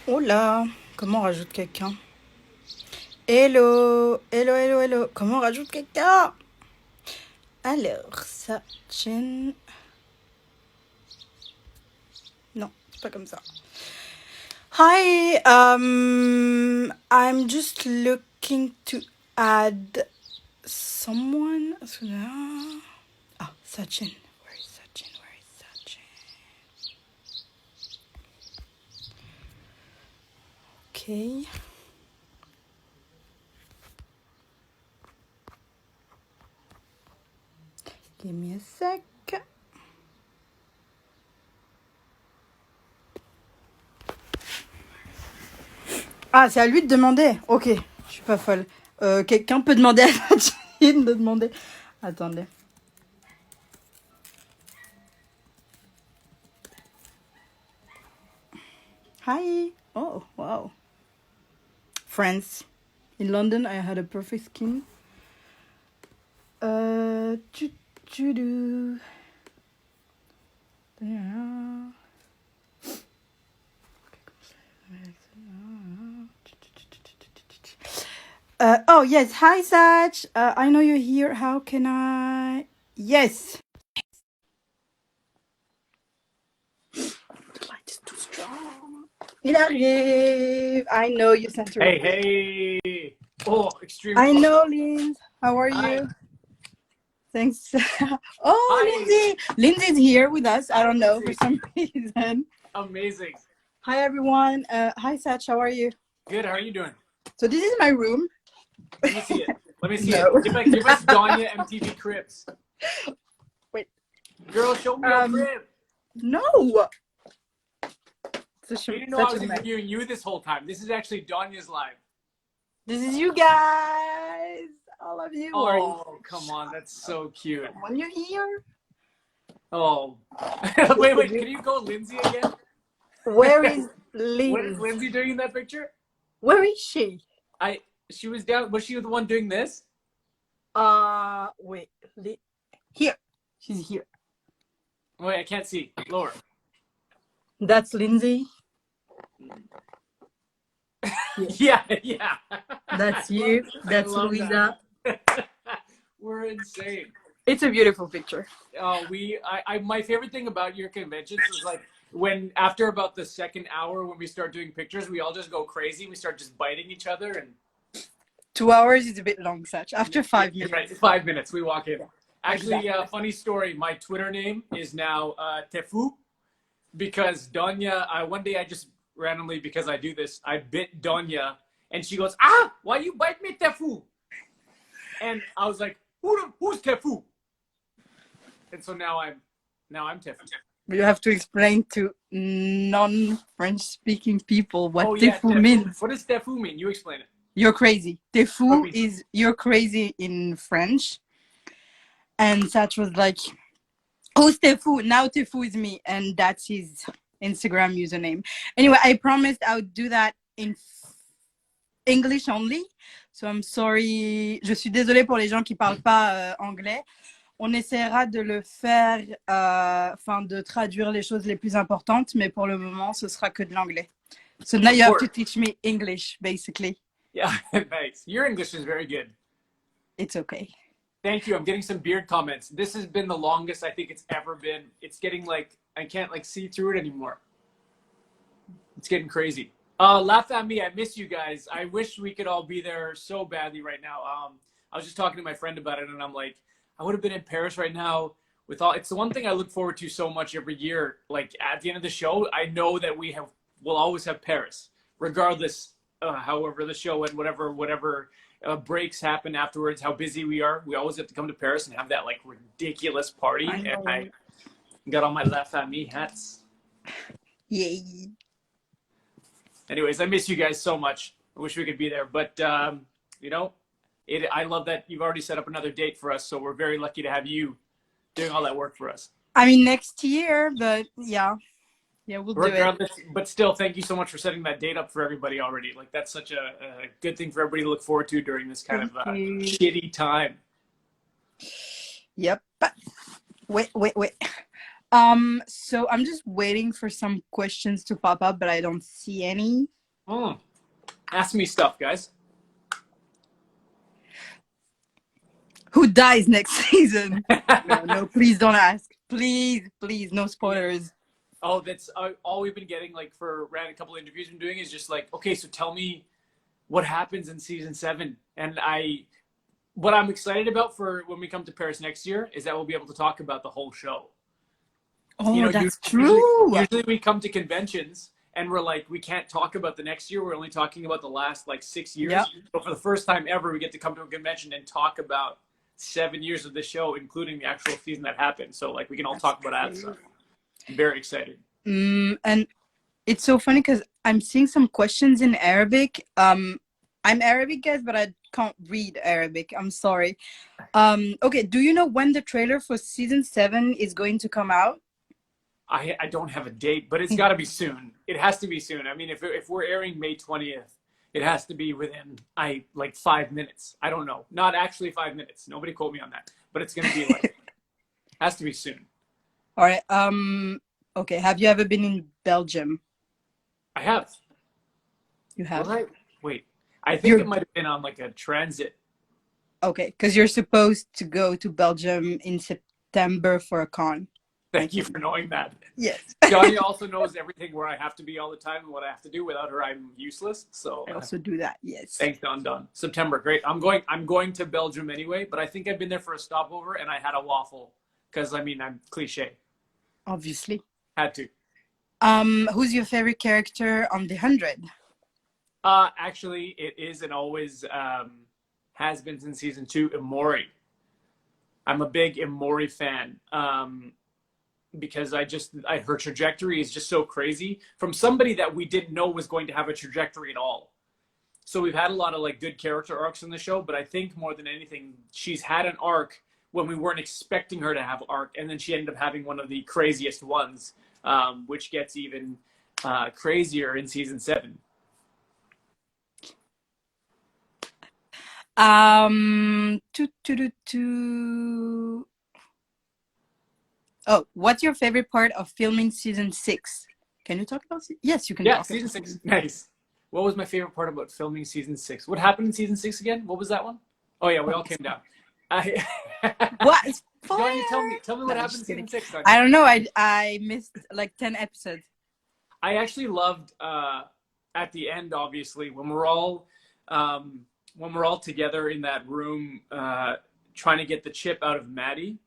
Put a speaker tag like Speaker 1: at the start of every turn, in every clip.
Speaker 1: Oh là, comment on rajoute quelqu'un? Hello, hello, hello, hello. Comment on rajoute quelqu'un? Alors, Sachin. Non, c'est pas comme ça. Hi, I'm just looking to add someone. Ah, Sachin. Where is Sachin? Where is Sachin? Okay. Give me a sec. Ah, c'est à lui de demander. Ok, je suis pas folle. Quelqu'un peut demander à Sachin de demander. Attendez. Hi. Oh, wow. France. In London, I had a perfect skin. Tu, tu, do. Oh, yes. Hi, Sach. I know you're here. How can I? Yes. The light is too strong. Il arrive. I know you sent a
Speaker 2: Hey,
Speaker 1: request.
Speaker 2: hey. Oh, extremely
Speaker 1: I
Speaker 2: pumped.
Speaker 1: know, Linz. How are
Speaker 2: Hi.
Speaker 1: you? Thanks. Oh,
Speaker 2: Hi.
Speaker 1: Lindsay. Lindsay's here with us. I
Speaker 2: Hi,
Speaker 1: don't know for
Speaker 2: Lindsay.
Speaker 1: some reason.
Speaker 2: Amazing.
Speaker 1: Hi, everyone. Hi, Sach. How are you?
Speaker 2: Good. How are you doing?
Speaker 1: So this is my room.
Speaker 2: Let me see it. Let me see it.
Speaker 1: No.
Speaker 2: Give us Danya MTV Cribs.
Speaker 1: Wait.
Speaker 2: Girl, show me your crib.
Speaker 1: No.
Speaker 2: You didn't know I
Speaker 1: Such a
Speaker 2: was
Speaker 1: mess.
Speaker 2: interviewing you this whole time. This is actually Danya's live.
Speaker 1: This is you guys. All of you. Where are you?
Speaker 2: Oh, come on. That's so cute.
Speaker 1: When you're here.
Speaker 2: Oh. Wait. Can you go Lindsay again?
Speaker 1: Where is
Speaker 2: What is
Speaker 1: Liz?
Speaker 2: Lindsay doing in that picture?
Speaker 1: Where is she?
Speaker 2: She was down. Was she the one doing this?
Speaker 1: Wait. Here. She's here.
Speaker 2: Wait, I can't see. Lower.
Speaker 1: That's Lindsay.
Speaker 2: Yeah.
Speaker 1: That's you. That's
Speaker 2: love
Speaker 1: Louisa.
Speaker 2: that. We're insane.
Speaker 1: It's a beautiful picture.
Speaker 2: My favorite thing about your conventions is like when after about the second hour when we start doing pictures, we all just go crazy. We start just biting each other and
Speaker 1: 2 hours is a bit long, Sach. After 5 minutes.
Speaker 2: right, 5 minutes we walk in.
Speaker 1: Yeah,
Speaker 2: Actually,
Speaker 1: exactly.
Speaker 2: funny story. My Twitter name is now Tefu because Donya. One day I just randomly because I do this, I bit Donya and she goes, "Ah, why you bite me, Tefu?" And I was like, "Who's Tefu?" And so now I'm Tefu.
Speaker 1: You have to explain to non-French speaking people what
Speaker 2: Oh yeah,
Speaker 1: tefu
Speaker 2: Tefu.
Speaker 1: means.
Speaker 2: What does Tefu mean? You explain it.
Speaker 1: You're crazy. Tefu
Speaker 2: Okay.
Speaker 1: is you're crazy in French. And Sach was like, who's Tefu? Now Tefu is me. And that's his Instagram username. Anyway, I promised I would do that in English only. So I'm sorry. Je suis désolée pour les gens qui parlent pas anglais. On essaiera de le faire, de traduire les choses les plus importantes, mais pour le moment, ce sera que de l'anglais. So now you have to teach me English, basically.
Speaker 2: Yeah, thanks. Your English is very good.
Speaker 1: It's okay.
Speaker 2: Thank you. I'm getting some beard comments. This has been the longest I think it's ever been. It's getting like I can't like see through it anymore. It's getting crazy. Laugh at me. I miss you guys. I wish we could all be there so badly right now. I was just talking to my friend about it, and I'm like, I would have been in Paris right now with all. It's the one thing I look forward to so much every year. Like at the end of the show, I know that we'll always have Paris, regardless. However the show and whatever breaks happen afterwards, how busy we are, we always have to come to Paris and have that like ridiculous party. And I got all my La Famille hats.
Speaker 1: Yay.
Speaker 2: Anyways, I miss you guys so much. I wish we could be there, but I love that you've already set up another date for us. So we're very lucky to have you doing all that work for us.
Speaker 1: I mean, next year, but yeah, we'll do it.
Speaker 2: But still, thank you so much for setting that date up for everybody already. Like that's such a good thing for everybody to look forward to during this kind of shitty time.
Speaker 1: Yep. Wait. So I'm just waiting for some questions to pop up, but I don't see any.
Speaker 2: Mm. Ask me stuff, guys.
Speaker 1: Who dies next season? No, no, please don't ask. Please, please, no spoilers.
Speaker 2: Oh, that's all we've been getting like for a couple of interviews we've been doing is just like, okay, so tell me what happens in season 7. And what I'm excited about for when we come to Paris next year is that we'll be able to talk about the whole show. You
Speaker 1: Oh,
Speaker 2: know,
Speaker 1: that's
Speaker 2: usually
Speaker 1: true.
Speaker 2: usually we come to conventions and we're like, we can't talk about the next year. We're only talking about the last like 6 years.
Speaker 1: Yep.
Speaker 2: But for the first time ever, we get to come to a convention and talk about 7 years of the show, including the actual season that happened. So like we can all
Speaker 1: That's
Speaker 2: talk about that
Speaker 1: crazy.
Speaker 2: stuff. I'm very excited.
Speaker 1: And it's so funny because I'm seeing some questions in Arabic. I'm Arabic, guys, but I can't read Arabic. I'm sorry. Okay, do you know when the trailer for season 7 is going to come out?
Speaker 2: I don't have a date, but it's got to be soon. It has to be soon. I mean, if we're airing May 20th, it has to be within like 5 minutes. I don't know, not actually 5 minutes. Nobody quote me on that, but it's gonna be like has to be soon.
Speaker 1: All right. Okay, have you ever been in Belgium?
Speaker 2: I have.
Speaker 1: You
Speaker 2: Was
Speaker 1: have?
Speaker 2: I? Wait, I think it
Speaker 1: You're
Speaker 2: might have been on like a transit.
Speaker 1: okay, because you're supposed to go to Belgium in September for a con, I
Speaker 2: Thank you
Speaker 1: think.
Speaker 2: for knowing that.
Speaker 1: Yes.
Speaker 2: Johnny also knows everything where I have to be all the time and what I have to do. Without her, I'm useless. So
Speaker 1: I also do that. Yes.
Speaker 2: thanks, Don Don. September, great. I'm going to Belgium anyway, but I think I've been there for a stopover and I had a waffle because I mean I'm cliche.
Speaker 1: Obviously.
Speaker 2: Had to.
Speaker 1: Who's your favorite character on the 100?
Speaker 2: Actually, it is and always has been since season 2. Imori. I'm a big Imori fan because her trajectory is just so crazy from somebody that we didn't know was going to have a trajectory at all. So we've had a lot of like good character arcs in the show, but I think more than anything, she's had an arc when we weren't expecting her to have an arc, and then she ended up having one of the craziest ones, which gets even crazier in season 7.
Speaker 1: Oh, what's your favorite part of filming season 6? Can you talk about yes, you can
Speaker 2: Yeah,
Speaker 1: talk
Speaker 2: season
Speaker 1: about
Speaker 2: 6.
Speaker 1: season.
Speaker 2: Nice. What was my favorite part about filming season 6? What happened in season 6 again? What was that one? Oh yeah, we all came down. I
Speaker 1: What? Spoiler!
Speaker 2: Johnny, tell me
Speaker 1: No,
Speaker 2: what
Speaker 1: I'm
Speaker 2: happened in
Speaker 1: just kidding.
Speaker 2: season 6,
Speaker 1: I
Speaker 2: Johnny.
Speaker 1: don't know. I missed like 10 episodes.
Speaker 2: I actually loved at the end, obviously, when we're all together in that room trying to get the chip out of Maddie.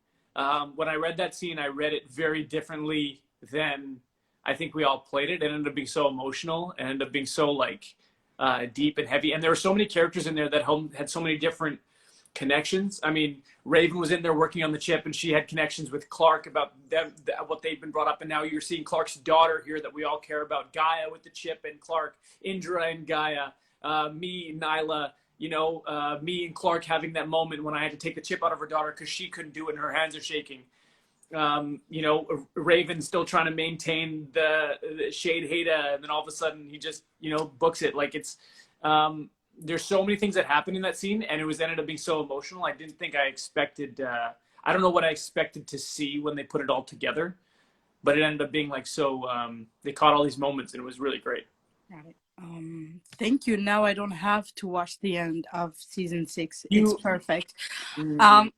Speaker 2: When I read that scene, I read it very differently than I think we all played it. It ended up being so emotional and ended up being so like deep and heavy. And there were so many characters in there that had so many different connections. I mean, Raven was in there working on the chip, and she had connections with Clark about them, what they've been brought up. And now you're seeing Clark's daughter here that we all care about, Gaia with the chip, and Clark, Indra and Gaia, me, Nyla. Me and Clark having that moment when I had to take the chip out of her daughter because she couldn't do it and her hands are shaking. Raven still trying to maintain the Shade Hada, and then all of a sudden he just, books it. Like there's so many things that happened in that scene, and it ended up being so emotional. I didn't think I expected. I don't know what I expected to see when they put it all together, but it ended up being like so. They caught all these moments, and it was really great.
Speaker 1: Got it. Thank you. Now I don't have to watch the end of season 6. It's
Speaker 2: You.
Speaker 1: perfect.
Speaker 2: Mm.
Speaker 1: Um,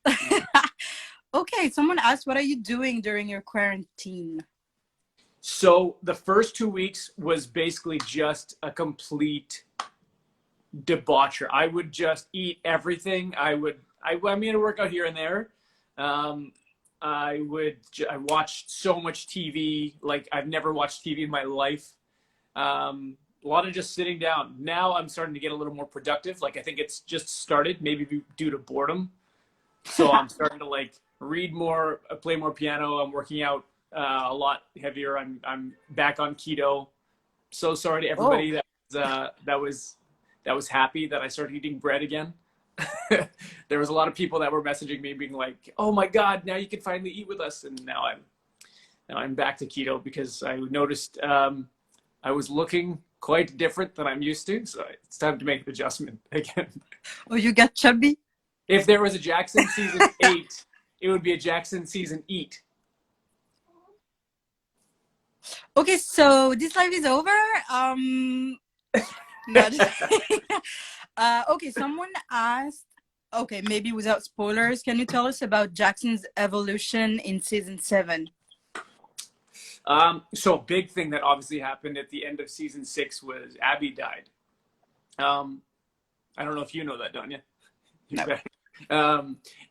Speaker 1: okay, someone asked, what are you doing during your quarantine?
Speaker 2: So the first 2 weeks was basically just a complete debaucher. I would just eat everything. I mean, I work out here and there. I watched so much TV. Like I've never watched TV in my life. A lot of just sitting down. Now I'm starting to get a little more productive. Like I think it's just started, maybe due to boredom. So I'm starting to like read more, play more piano. I'm working out a lot heavier. I'm back on keto. So sorry to
Speaker 1: Oh,
Speaker 2: everybody that was happy that I started eating bread again. There was a lot of people that were messaging me being like, "Oh my God, now you can finally eat with us." And now I'm back to keto because I noticed I was looking quite different than I'm used to. So it's time to make the adjustment again.
Speaker 1: oh, you got chubby?
Speaker 2: If there was a Jackson season 8, it would be a Jackson season eat.
Speaker 1: Okay, so this live is over. No, just okay, someone asked, okay, maybe without spoilers, can you tell us about Jackson's evolution in season 7?
Speaker 2: So a big thing that obviously happened at the end of season 6 was Abby died. I don't know if you know that, don't you? You
Speaker 1: No.
Speaker 2: bet.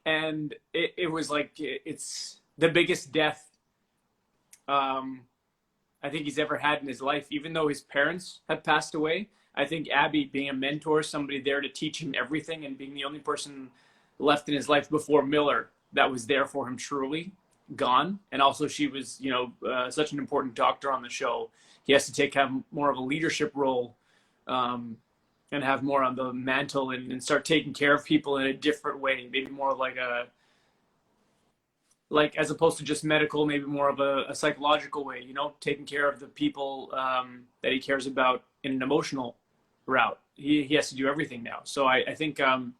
Speaker 2: And it was like it's the biggest death um, I think he's ever had in his life. Even though his parents have passed away, I think Abby, being a mentor, somebody there to teach him everything, and being the only person left in his life before Miller that was there for him truly, gone. And also, she was, such an important doctor on the show. He has to have more of a leadership role. And have more on the mantle and start taking care of people in a different way, maybe more like as opposed to just medical, maybe more of a psychological way, taking care of the people that he cares about in an emotional route. He has to do everything now. So I think I'm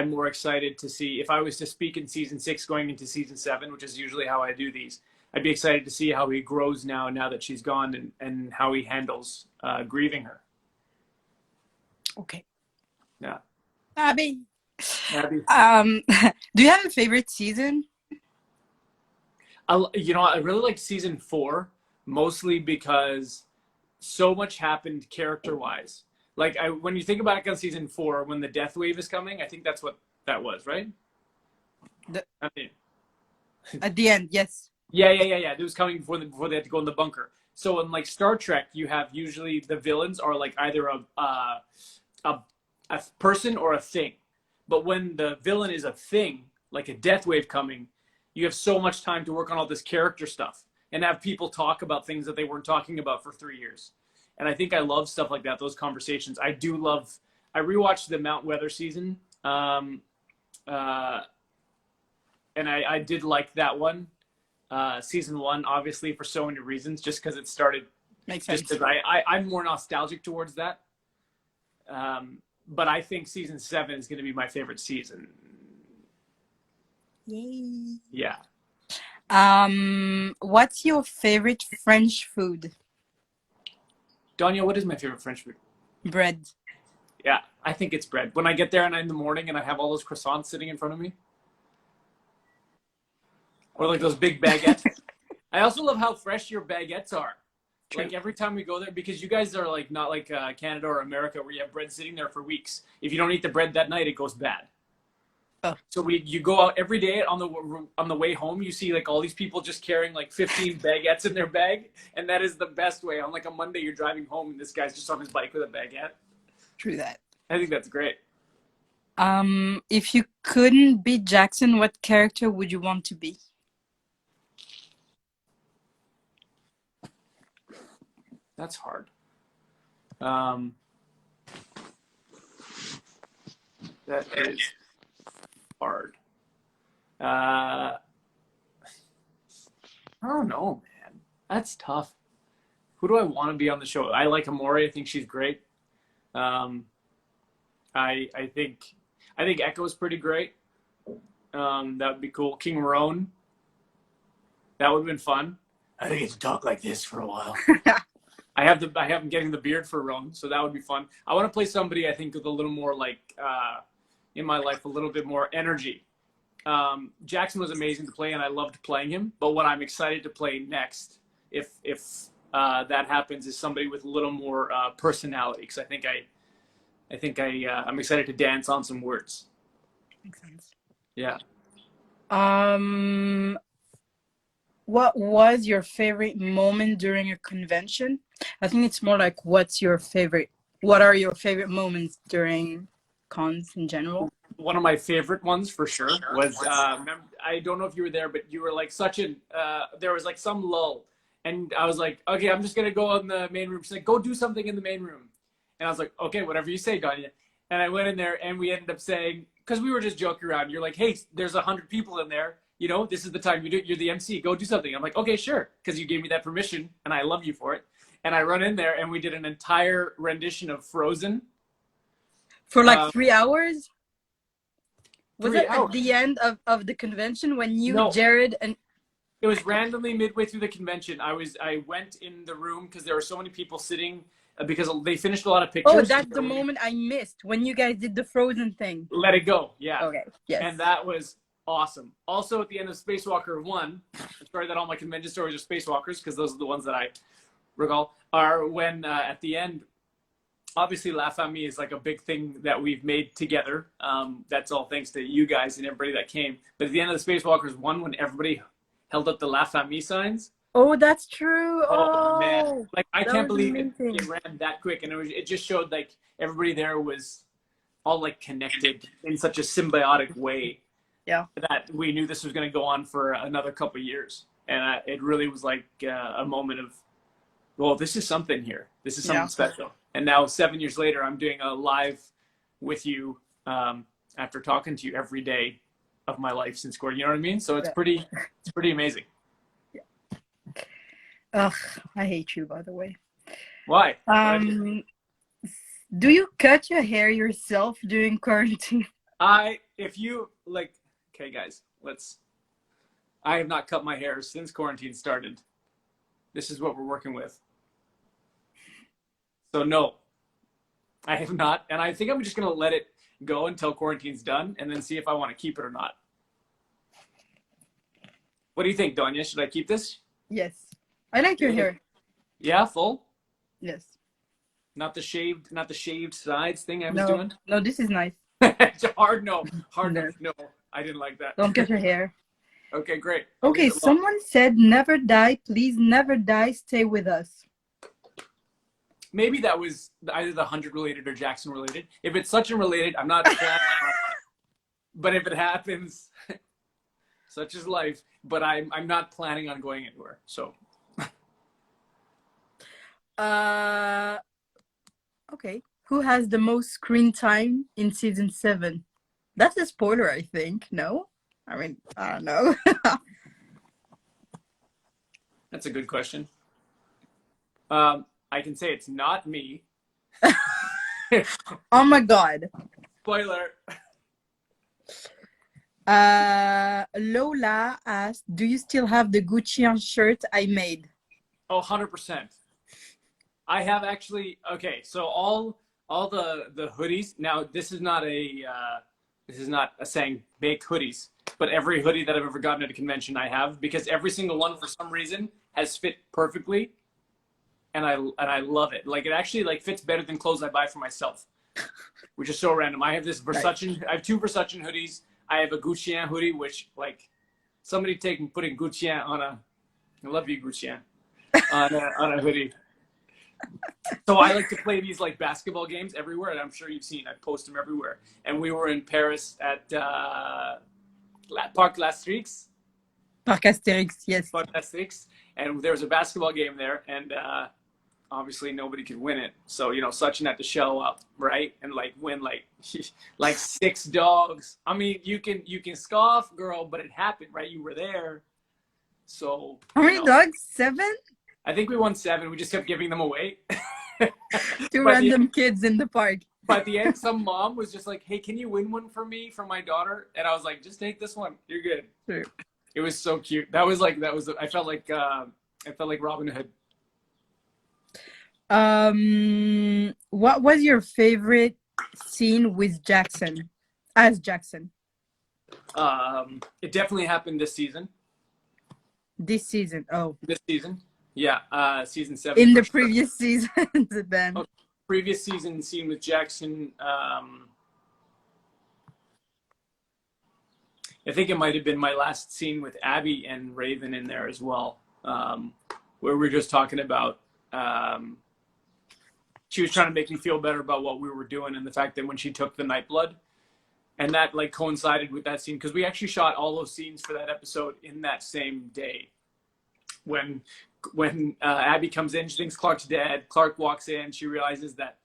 Speaker 2: more excited to see, if I was to speak in season 6 going into season 7, which is usually how I do these, I'd be excited to see how he grows now that she's gone, and how he handles grieving her.
Speaker 1: Okay.
Speaker 2: Yeah.
Speaker 1: Abby.
Speaker 2: Abby.
Speaker 1: Do you have a favorite season?
Speaker 2: I really liked season 4, mostly because so much happened character-wise. Like when you think back on season 4, when the death wave is coming, I think that's what that was, right? I mean,
Speaker 1: At the end, yes.
Speaker 2: yeah. It was coming before they had to go in the bunker. So in like Star Trek, you have usually the villains are like either a person or a thing. But when the villain is a thing, like a death wave coming, you have so much time to work on all this character stuff and have people talk about things that they weren't talking about for 3 years. And I think I love stuff like that, those conversations. I rewatched the Mount Weather season. And I did like that one. Season 1, obviously, for so many reasons, just because it started.
Speaker 1: Makes sense.
Speaker 2: Just because I'm more nostalgic towards that. But I think season 7 is going to be my favorite season.
Speaker 1: Yay.
Speaker 2: Yeah.
Speaker 1: What's your favorite French food?
Speaker 2: Danya, what is my favorite French food?
Speaker 1: Bread.
Speaker 2: Yeah, I think it's bread. When I get there and in the morning and I have all those croissants sitting in front of me. Or like those big baguettes. I also love how fresh your baguettes are. True. Like every time we go there, because you guys are like not like Canada or America where you have bread sitting there for weeks. If you don't eat the bread that night, it goes bad. Oh. So you go out every day on the way home. You see like all these people just carrying like 15 baguettes in their bag, and that is the best way. On like a Monday, you're driving home, and this guy's just on his bike with a baguette.
Speaker 1: True that.
Speaker 2: I think that's great.
Speaker 1: If you couldn't be Jackson, what character would you want to be?
Speaker 2: That's hard. That is hard. I don't know, man. That's tough. Who do I want to be on the show? I like Amori. I think she's great. I think Echo's pretty great. That would be cool. King Roan. That would have been fun. I think it's talk like this for a while. I have getting the beard for Roan, so that would be fun. I want to play somebody I think with a little more like in my life, a little bit more energy. Jackson was amazing to play, and I loved playing him. But what I'm excited to play next, if that happens, is somebody with a little more personality. Because I'm excited to dance on some words.
Speaker 1: Makes sense.
Speaker 2: Yeah.
Speaker 1: What was your favorite moment during a convention? I think it's more like what are your favorite moments during cons in general?
Speaker 2: One of my favorite ones for sure was I don't know if you were there, but you were like Sachin. There was like some lull, and I was like, okay, I'm just gonna go in the main room. She's like, go do something in the main room, and I was like, okay, whatever you say, Danya. And I went in there, and we ended up saying, because we were just joking around. You're like, hey, there's 100 people in there. This is the time you do it. You're the MC. Go do something. I'm like, okay, sure, because you gave me that permission, and I love you for it. And I run in there, and we did an entire rendition of Frozen.
Speaker 1: For like 3 hours? Was it
Speaker 2: hours.
Speaker 1: At the end of the convention when you,
Speaker 2: No.
Speaker 1: Jared, and...
Speaker 2: It was randomly midway through the convention. I went in the room because there were so many people sitting because they finished a lot of
Speaker 1: Oh,
Speaker 2: pictures.
Speaker 1: that's the moment I missed when you guys did the Frozen thing.
Speaker 2: Let It Go, yeah.
Speaker 1: Okay, yes.
Speaker 2: And that was awesome. Also, at the end of Spacewalker 1, I'm sorry that all my convention stories are Spacewalkers because those are the ones that I recall, are when at the end, obviously Laugh at Me is like a big thing that we've made together. That's all thanks to you guys and everybody that came. But at the end of the Spacewalkers 1, when everybody held up the Laugh at Me signs,
Speaker 1: Oh, that's true.
Speaker 2: oh man,
Speaker 1: Oh,
Speaker 2: like I
Speaker 1: that
Speaker 2: can't
Speaker 1: was
Speaker 2: believe
Speaker 1: amazing.
Speaker 2: it ran that quick, and it just showed like everybody there was all like connected in such a symbiotic way.
Speaker 1: Yeah.
Speaker 2: That we knew this was going to go on for another couple of years, and it really was like a moment of, well, this is something here. This is something special. And now 7 years later, I'm doing a live with you after talking to you every day of my life since quarter. You know what I mean? So it's pretty amazing.
Speaker 1: Ugh, I hate you, by the way.
Speaker 2: Why?
Speaker 1: Do you cut your hair yourself during quarantine?
Speaker 2: If you like, okay, guys, I have not cut my hair since quarantine started. This is what we're working with. So no, I have not. And I think I'm just going to let it go until quarantine's done and then see if I want to keep it or not. What do you think, Donya? Should I keep this?
Speaker 1: Yes. I like your hair.
Speaker 2: Yeah, full?
Speaker 1: Yes.
Speaker 2: Not the shaved sides thing I was doing?
Speaker 1: No, this is nice.
Speaker 2: It's hard no. No, I didn't like that.
Speaker 1: Don't cut your hair.
Speaker 2: Okay, great.
Speaker 1: Okay, someone said never die. Please never die. Stay with us.
Speaker 2: Maybe that was either the 100 related or Jackson related. If it's Sachin related, I'm not planning on it. But if it happens, such is life. But I'm not planning on going anywhere. So
Speaker 1: okay. Who has the most screen time in season 7? That's a spoiler, I think. No? I mean, I don't know.
Speaker 2: That's a good question. I can say it's not me.
Speaker 1: Oh my god.
Speaker 2: Spoiler.
Speaker 1: Lola asked, do you still have the Gucci shirt I made?
Speaker 2: Oh, 100%. I have actually. Okay, so all the hoodies. Now, this is not a saying make hoodies, but every hoodie that I've ever gotten at a convention I have, because every single one for some reason has fit perfectly, and I love it. Like it actually like fits better than clothes I buy for myself, which is so random. I have this Versace. I have 2 Versace hoodies. I have a Gucci hoodie, which like somebody putting Gucci on a. I love you, Gucci, on a hoodie. So I like to play these like basketball games everywhere, and I'm sure you've seen. I post them everywhere. And we were in Paris at Parc l'Astrix.
Speaker 1: Parc Astérix, yes.
Speaker 2: Parc l'Astrix, and there was a basketball game there, and obviously nobody could win it. So Sachin had to show up, right, and like win like 6 dogs. I mean, you can scoff, girl, but it happened, right? You were there. So
Speaker 1: how many dogs? 7?
Speaker 2: I think we won 7. We just kept giving them away.
Speaker 1: 2 random kids in the park.
Speaker 2: But at the end, some mom was just like, "Hey, can you win one for me for my daughter?" And I was like, "Just take this one. You're good."
Speaker 1: Sure.
Speaker 2: It was so cute. I felt like Robin Hood.
Speaker 1: What was your favorite scene with Jackson? As Jackson.
Speaker 2: It definitely happened this season.
Speaker 1: This season. Oh.
Speaker 2: This season. Yeah, season 7.
Speaker 1: In the previous season, Ben.
Speaker 2: Oh, previous season scene with Jackson. I think it might have been my last scene with Abby and Raven in there as well, where we were just talking about. She was trying to make me feel better about what we were doing and the fact that when she took the night blood, and that like coincided with that scene because we actually shot all those scenes for that episode in that same day. When Abby comes in, she thinks Clark's dead. Clark walks in. She realizes that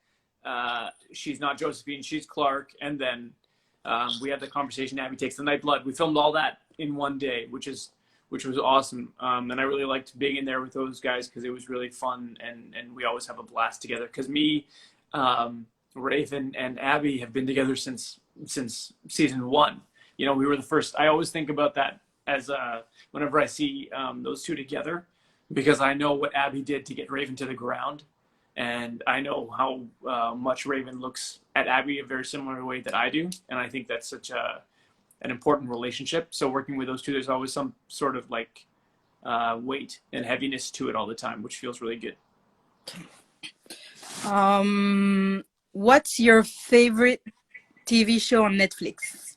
Speaker 2: she's not Josephine, she's Clark. And then we had the conversation. Abby takes the night blood. We filmed all that in one day, which was awesome. And I really liked being in there with those guys because it was really fun. And we always have a blast together. Because me, Raven, and Abby have been together since season 1. We were the first. I always think about that as whenever I see those two together, because I know what Abby did to get Raven to the ground, and I know how much Raven looks at Abby a very similar way that I do, and I think that's such an important relationship. So working with those two, there's always some sort of like weight and heaviness to it all the time, which feels really good.
Speaker 1: What's your favorite TV show on Netflix?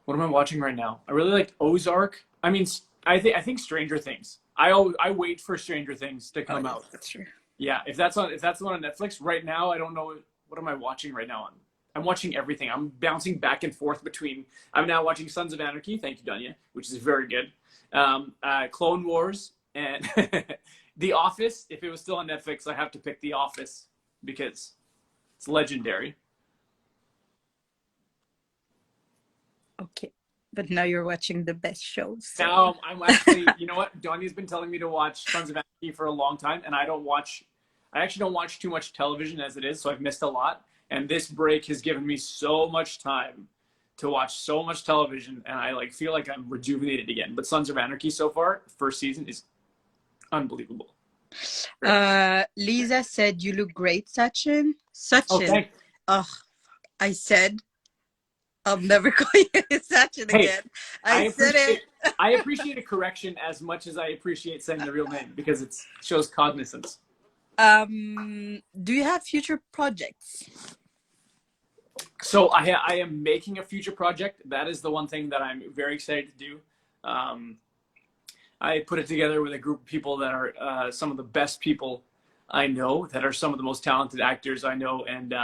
Speaker 2: What am I watching right now? I really like Ozark. I mean, I think Stranger Things. I wait for Stranger Things to come out.
Speaker 1: That's true.
Speaker 2: Yeah, if that's the one on Netflix right now, I don't know what am I watching right now on. I'm watching everything. I'm bouncing back and forth between. I'm now watching Sons of Anarchy. Thank you, Dunya, which is very good. Clone Wars and The Office. If it was still on Netflix, I have to pick The Office because it's legendary.
Speaker 1: Okay, but now you're watching the best shows. So.
Speaker 2: Now I'm actually, you know what? Donnie's been telling me to watch Sons of Anarchy for a long time, and I actually don't watch too much television as it is, so I've missed a lot. And this break has given me so much time to watch so much television, and I like feel like I'm rejuvenated again. But Sons of Anarchy so far, first season, is unbelievable.
Speaker 1: Lisa said you look great, Sachin. Sachin. Oh, I said I'll never call you Sachin again. I said it.
Speaker 2: I appreciate a correction as much as I appreciate saying the real name because it shows cognizance.
Speaker 1: Do you have future projects?
Speaker 2: So I am making a future project. That is the one thing that I'm very excited to do. I put it together with a group of people that are some of the best people I know, that are some of the most talented actors I know. And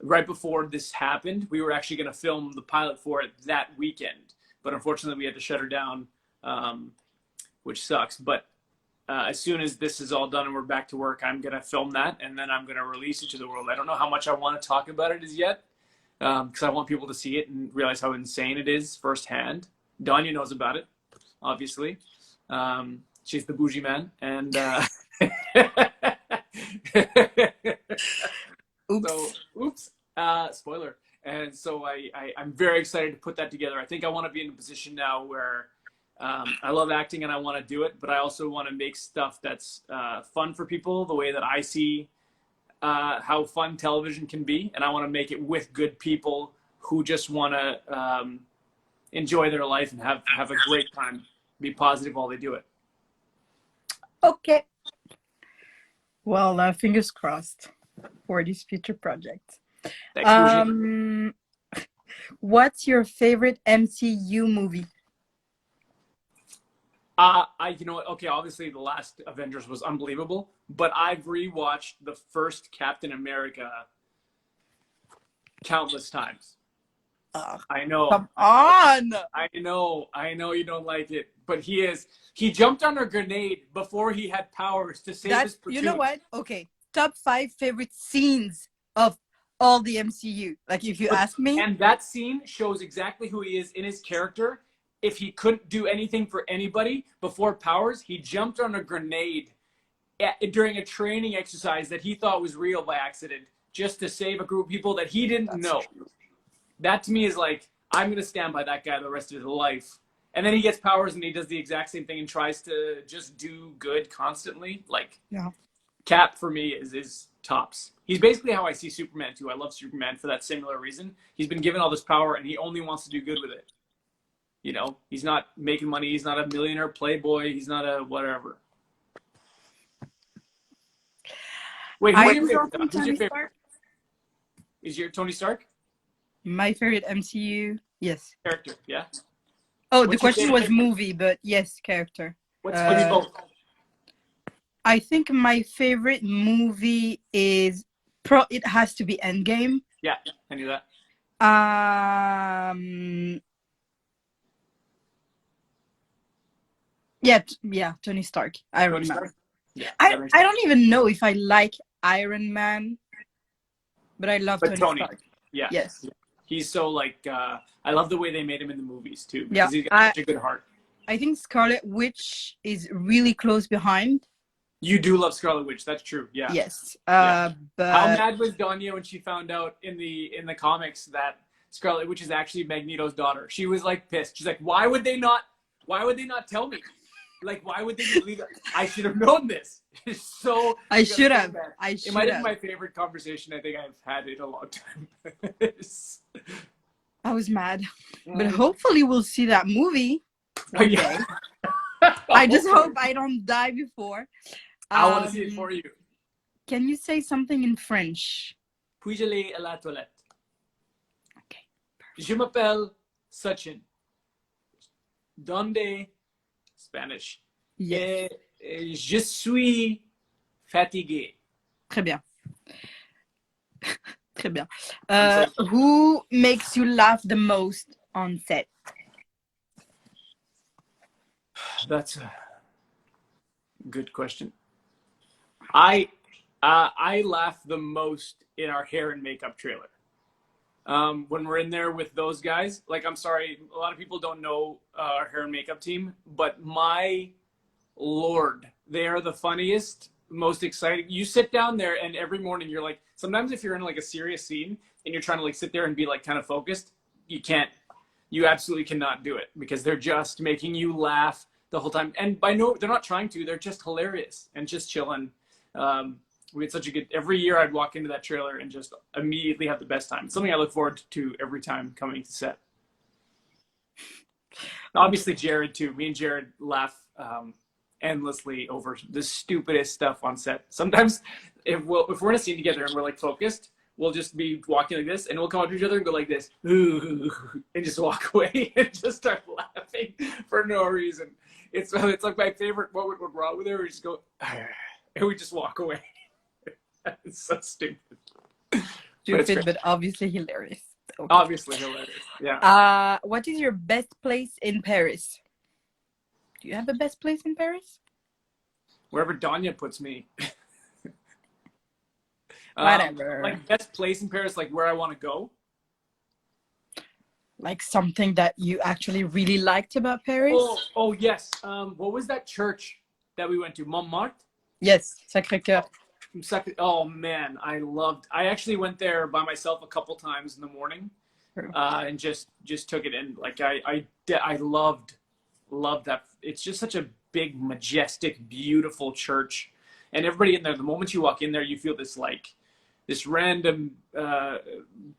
Speaker 2: right before this happened, we were actually going to film the pilot for it that weekend. But unfortunately, we had to shut her down, which sucks. But as soon as this is all done and we're back to work, I'm going to film that, and then I'm going to release it to the world. I don't know how much I want to talk about it as yet, because I want people to see it and realize how insane it is firsthand. Danya knows about it, obviously. She's the bougie man. And oops. Spoiler. And so I'm very excited to put that together. I think I want to be in a position now where I love acting and I want to do it, but I also want to make stuff that's fun for people the way that I see how fun television can be. And I want to make it with good people who just want to enjoy their life and have a great time, be positive while they do it.
Speaker 1: Okay. Well, fingers crossed for this future project.
Speaker 2: Thanks,
Speaker 1: what's your favorite MCU movie?
Speaker 2: You know what? Okay, obviously the last Avengers was unbelievable, but I've rewatched the first Captain America countless times. I know.
Speaker 1: Come on.
Speaker 2: I know you don't like it, but he jumped on a grenade before he had powers to save his platoon.
Speaker 1: You know what? Okay, top 5 favorite scenes of all the MCU. Like if you ask me.
Speaker 2: And that scene shows exactly who he is in his character. If he couldn't do anything for anybody before powers, he jumped on a grenade during a training exercise that he thought was real by accident, just to save a group of people that he didn't know. True. That to me is like, I'm going to stand by that guy the rest of his life. And then he gets powers and he does the exact same thing and tries to just do good constantly. Like, yeah. Cap for me is tops. He's basically how I see Superman too. I love Superman for that similar reason. He's been given all this power and he only wants to do good with it. You know, he's not making money. He's not a millionaire playboy. He's not a whatever. Wait, who's your favorite? Is your Tony Stark?
Speaker 1: My favorite MCU? Yes.
Speaker 2: Character, yeah.
Speaker 1: Oh, the question was movie, but yes, character.
Speaker 2: What's both?
Speaker 1: I think my favorite movie is it has to be Endgame.
Speaker 2: Yeah, I knew that.
Speaker 1: Yeah, Tony Stark. Iron Man.
Speaker 2: Stark? Yeah,
Speaker 1: I don't even know if I like Iron Man, but I love Tony Stark.
Speaker 2: Yeah.
Speaker 1: Yes.
Speaker 2: Yeah. He's so like I love the way they made him in the movies too.
Speaker 1: Yeah.
Speaker 2: He's got such a good heart.
Speaker 1: I think Scarlet Witch is really close behind.
Speaker 2: You do love Scarlet Witch, that's true. Yeah.
Speaker 1: Yes.
Speaker 2: But how
Speaker 1: how
Speaker 2: mad was Danya when she found out in the comics that Scarlett, which is actually Magneto's daughter. She was like pissed. She's like, why would they not tell me? Like, why would they believe it? I should have known this. So
Speaker 1: I should
Speaker 2: so
Speaker 1: have.
Speaker 2: bad.
Speaker 1: I
Speaker 2: It
Speaker 1: should
Speaker 2: might have been
Speaker 1: have.
Speaker 2: my favorite conversation I think I've had in a long time.
Speaker 1: I was mad. But hopefully we'll see that movie one day.
Speaker 2: Yeah.
Speaker 1: I just hope I don't die before.
Speaker 2: I want to see it for you.
Speaker 1: Can you say something in French?
Speaker 2: Puis-je aller à la toilette?
Speaker 1: Okay.
Speaker 2: Je m'appelle Sachin. Donde? Spanish.
Speaker 1: Yes.
Speaker 2: Je suis fatigué.
Speaker 1: Très bien. Très bien.
Speaker 2: I'm so-
Speaker 1: Who makes you laugh the most on set?
Speaker 2: That's a good question. I laugh the most in our hair and makeup trailer. When we're in there with those guys, like, I'm sorry, a lot of people don't know our hair and makeup team, but my Lord, they are the funniest, most exciting. You sit down there and every morning you're like, sometimes if you're in like a serious scene and you're trying to like sit there and be like kind of focused, you absolutely cannot do it because they're just making you laugh the whole time. And they're not trying to, they're just hilarious and just chilling. We had such a good, every year I'd walk into that trailer and just immediately have the best time. It's something I look forward to every time coming to set. Obviously Jared too. Me and Jared laugh endlessly over the stupidest stuff on set. Sometimes if we're in a scene together and we're like focused, we'll just be walking like this and we'll come up to each other and go like this and just walk away and just start laughing for no reason. It's like my favorite moment when we're out with her. We just go and we just walk away. It's so stupid.
Speaker 1: Stupid, but obviously hilarious. Okay.
Speaker 2: Obviously hilarious. Yeah.
Speaker 1: What is your best place in Paris? Do you have a best place in Paris?
Speaker 2: Wherever Danya puts me.
Speaker 1: Whatever.
Speaker 2: Like best place in Paris, like where I want to go.
Speaker 1: Like something that you actually really liked about Paris?
Speaker 2: Oh yes. What was that church that we went to? Montmartre?
Speaker 1: Yes, Sacré-Cœur.
Speaker 2: Oh man, I actually went there by myself a couple times in the morning, and just took it in. Like I loved that. It's just such a big, majestic, beautiful church, and everybody in there. The moment you walk in there, you feel this random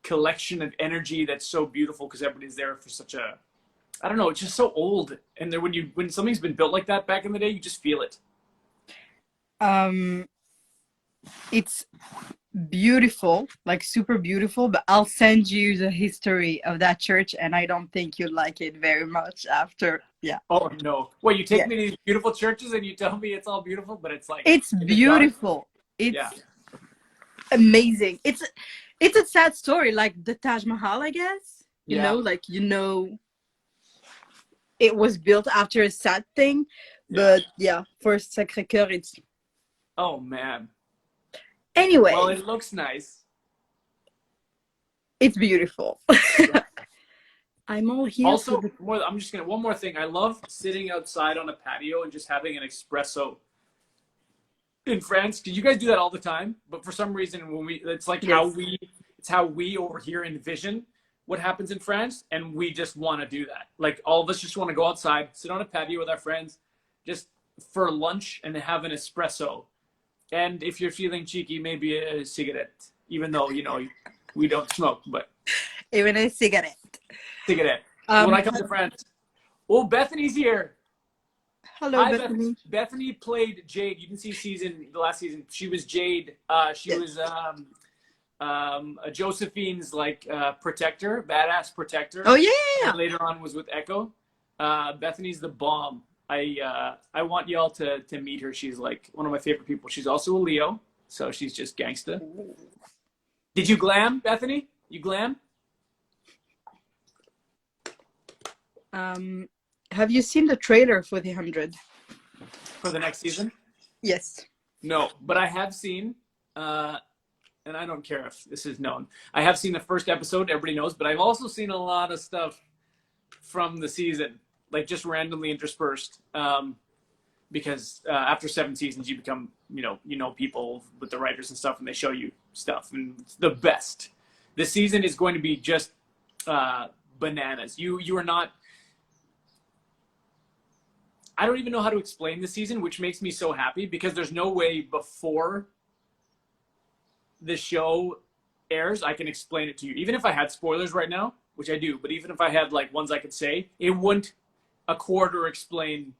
Speaker 2: collection of energy that's so beautiful because everybody's there for such a, I don't know, it's just so old. And then when something's been built like that back in the day, you just feel it.
Speaker 1: It's beautiful, like super beautiful, but I'll send you the history of that church and I don't think you'll like it very much after. Yeah.
Speaker 2: Oh no. Well, you take me to these beautiful churches and you tell me it's all beautiful, but it's like
Speaker 1: it's beautiful. It's amazing. It's a sad story, like the Taj Mahal, I guess. You know, like it was built after a sad thing. But for Sacré-Cœur it's
Speaker 2: oh man.
Speaker 1: Anyway.
Speaker 2: Well, it looks nice.
Speaker 1: It's beautiful. I'm all here.
Speaker 2: Also, one more thing. I love sitting outside on a patio and just having an espresso in France. Because you guys do that all the time, but for some reason, it's like how we over here envision what happens in France, and we just want to do that. Like all of us just want to go outside, sit on a patio with our friends, just for lunch and have an espresso. And if you're feeling cheeky, maybe a cigarette, even though, we don't smoke, but.
Speaker 1: Even a cigarette.
Speaker 2: Cigarette. When I come to France. Oh, Bethany's here.
Speaker 1: Hello, Hi, Bethany.
Speaker 2: Bethany played Jade. You didn't see the last season. She was Jade. She was Josephine's protector, badass protector.
Speaker 1: Oh, yeah.
Speaker 2: And later on was with Echo. Bethany's the bomb. I want y'all to meet her. She's like one of my favorite people. She's also a Leo, so she's just gangsta. Did you glam, Bethany? You glam?
Speaker 1: Have you seen the trailer for the 100?
Speaker 2: For the next season?
Speaker 1: Yes.
Speaker 2: No, but I have seen, and I don't care if this is known. I have seen the first episode, everybody knows, but I've also seen a lot of stuff from the season. Like just randomly interspersed, because after 7 seasons, you become, people with the writers and stuff, and they show you stuff, and it's the best. This season is going to be just bananas. You are not. I don't even know how to explain the season, which makes me so happy because there's no way before the show airs I can explain it to you. Even if I had spoilers right now, which I do, but even if I had like ones I could say, it wouldn't a quarter explain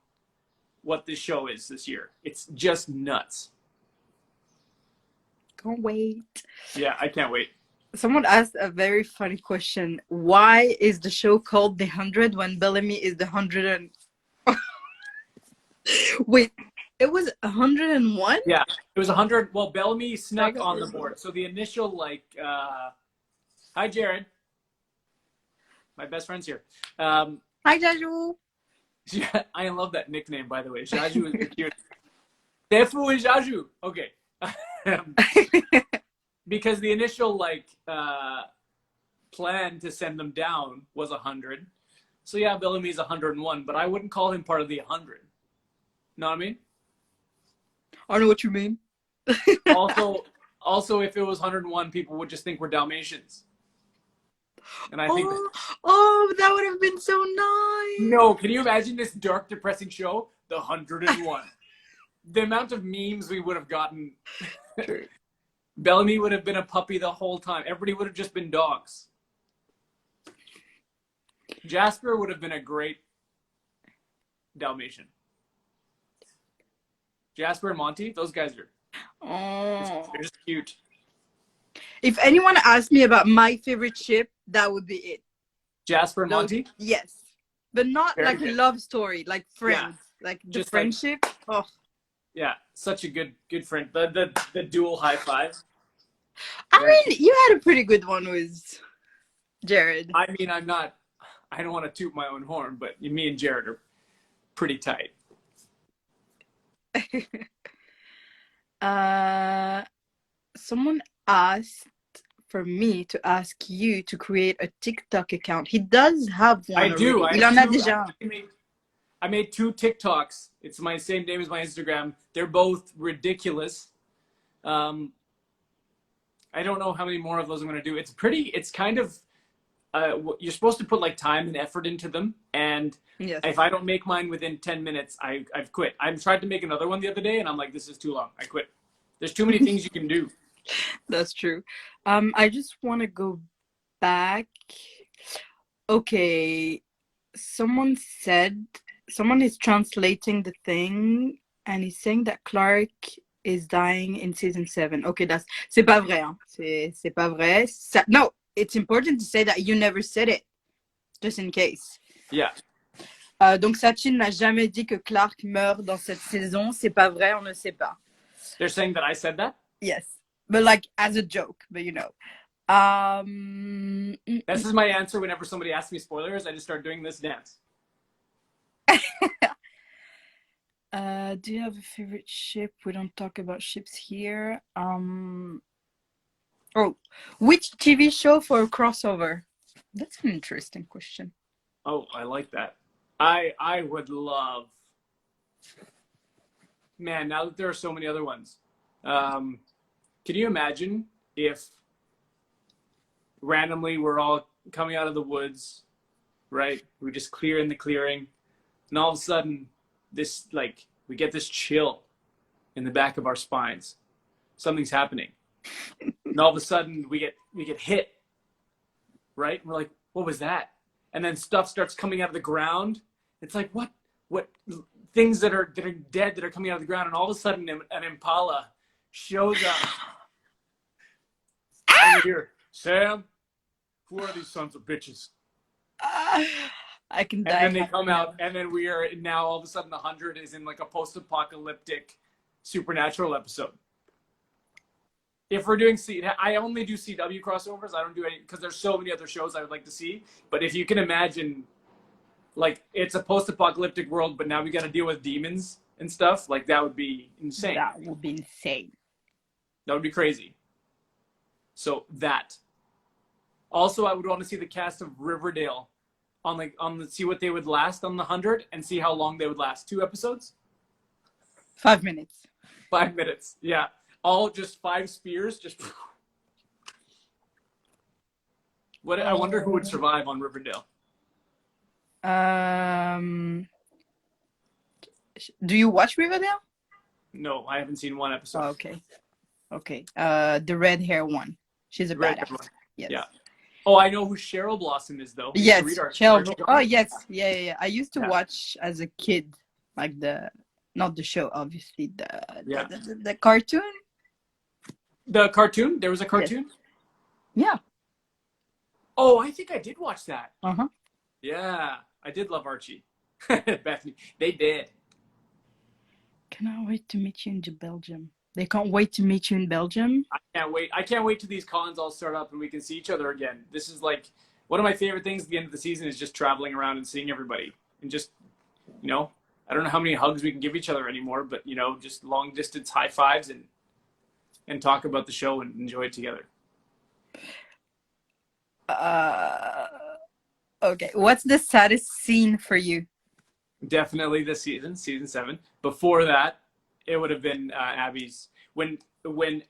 Speaker 2: what this show is this year. It's just nuts.
Speaker 1: Can't wait.
Speaker 2: Yeah, I can't wait.
Speaker 1: Someone asked a very funny question. Why is the show called The 100 when Bellamy is the 100 and... Wait, it was 101?
Speaker 2: Yeah, it was 100. Well, Bellamy
Speaker 1: I
Speaker 2: snuck
Speaker 1: got
Speaker 2: on the
Speaker 1: this.
Speaker 2: board. So the initial, like, hi, Jared. My best friend's here.
Speaker 1: Hi, Jaju.
Speaker 2: Yeah, I love that nickname, by the way. Jaju is cute. Defu is Jaju. Okay. Because the initial, like, plan to send them down was 100. So, yeah, Bellamy's 101, but I wouldn't call him part of the 100. Know what I mean?
Speaker 1: I know what you mean.
Speaker 2: Also, if it was 101, people would just think we're Dalmatians. And I think
Speaker 1: that would have been so nice.
Speaker 2: no, can you imagine this dark, depressing show? The 101. The amount of memes we would have gotten.
Speaker 1: True.
Speaker 2: Bellamy would have been a puppy the whole time. Everybody would have just been dogs. Jasper would have been a great Dalmatian. Jasper and Monty, those guys are they're just cute.
Speaker 1: If anyone asked me about my favorite ship, that would be it.
Speaker 2: Jasper and
Speaker 1: Those,
Speaker 2: Monty?
Speaker 1: yes. But not
Speaker 2: Very
Speaker 1: like
Speaker 2: good.
Speaker 1: a love story, like friends.
Speaker 2: Yeah.
Speaker 1: Like the
Speaker 2: Just
Speaker 1: friendship.
Speaker 2: Like, yeah, such a good friend. The dual high five.
Speaker 1: I mean, you had a pretty good one with Jared.
Speaker 2: I mean, I don't want to toot my own horn, but me and Jared are pretty tight.
Speaker 1: Someone asked for me to ask you to create a TikTok account. He does have one.
Speaker 2: I do.
Speaker 1: Il en a déjà.
Speaker 2: I made 2 TikToks. It's my same name as my Instagram. They're both ridiculous. I don't know how many more of those I'm going to do. It's kind of, you're supposed to put like time and effort into them. And
Speaker 1: Yes.
Speaker 2: if I don't make mine within 10 minutes, I've quit. I tried to make another one the other day and I'm like, this is too long. I quit. There's too many things you can do.
Speaker 1: That's true. I just want to go back. Okay. Someone is translating the thing and he's saying that Clark is dying in season 7. Okay, c'est pas vrai. Hein. C'est pas vrai. No, it's important to say that you never said it, just in case.
Speaker 2: Yeah.
Speaker 1: Donc Sachin n'a jamais dit que Clark meurt dans cette saison. C'est pas vrai, on ne sait pas.
Speaker 2: They're saying that I said that?
Speaker 1: Yes, but like as a joke, but you know.
Speaker 2: This is my answer whenever somebody asks me spoilers. I just start doing this dance.
Speaker 1: Do you have a favorite ship? We don't talk about ships here. Which TV show for a crossover? That's an interesting question.
Speaker 2: Oh, I like that. I would love. Man, now that there are so many other ones, can you imagine if randomly we're all coming out of the woods, right? We just clear in the clearing, and all of a sudden, we get this chill in the back of our spines. Something's happening, and all of a sudden we get hit, right? And we're like, what was that? And then stuff starts coming out of the ground. It's like, what things that are dead that are coming out of the ground, and all of a sudden an impala shows up. Over here, Sam, who are these sons of bitches?
Speaker 1: I can die.
Speaker 2: And then they come out, and then we are now all of a sudden the 100 is in like a post-apocalyptic supernatural episode. If we're doing I only do CW crossovers. I don't do any because there's so many other shows I would like to see. But if you can imagine, like it's a post-apocalyptic world, but now we got to deal with demons and stuff. Like that would be insane.
Speaker 1: That would be insane.
Speaker 2: That would be crazy. So that. Also, I would want to see the cast of Riverdale see what they would last on the 100 and see how long they would last. 2 episodes?
Speaker 1: 5 minutes.
Speaker 2: 5 minutes. Yeah. All just 5 spears. Just. What I wonder who would survive on Riverdale.
Speaker 1: Um, do you watch Riverdale?
Speaker 2: No, I haven't seen one episode.
Speaker 1: Oh, okay. Okay. The red hair one. She's a
Speaker 2: The red
Speaker 1: badass.
Speaker 2: one.
Speaker 1: Yes.
Speaker 2: Yeah. Oh, I know who Cheryl Blossom is though. We used to read
Speaker 1: Yes.
Speaker 2: our
Speaker 1: Shelby.
Speaker 2: Archie
Speaker 1: Oh,
Speaker 2: comics.
Speaker 1: yes. Yeah, yeah, yeah. I used to
Speaker 2: Yeah.
Speaker 1: watch as a kid, like not the show, obviously,
Speaker 2: Yeah.
Speaker 1: the cartoon.
Speaker 2: The cartoon? There was a
Speaker 1: Yes.
Speaker 2: cartoon?
Speaker 1: Yeah.
Speaker 2: Oh, I think I did watch that.
Speaker 1: Uh-huh.
Speaker 2: Yeah. I did love Archie. Bethany. They did.
Speaker 1: Cannot wait to meet you in Belgium. They can't wait to meet you in Belgium.
Speaker 2: I can't wait. I can't wait till these cons all start up and we can see each other again. This is like one of my favorite things at the end of the season is just traveling around and seeing everybody and just, you know, I don't know how many hugs we can give each other anymore, but you know, just long distance high fives and talk about the show and enjoy it together.
Speaker 1: Okay. What's the saddest scene for you?
Speaker 2: Definitely this season, season 7. Before that, it would have been Abby's when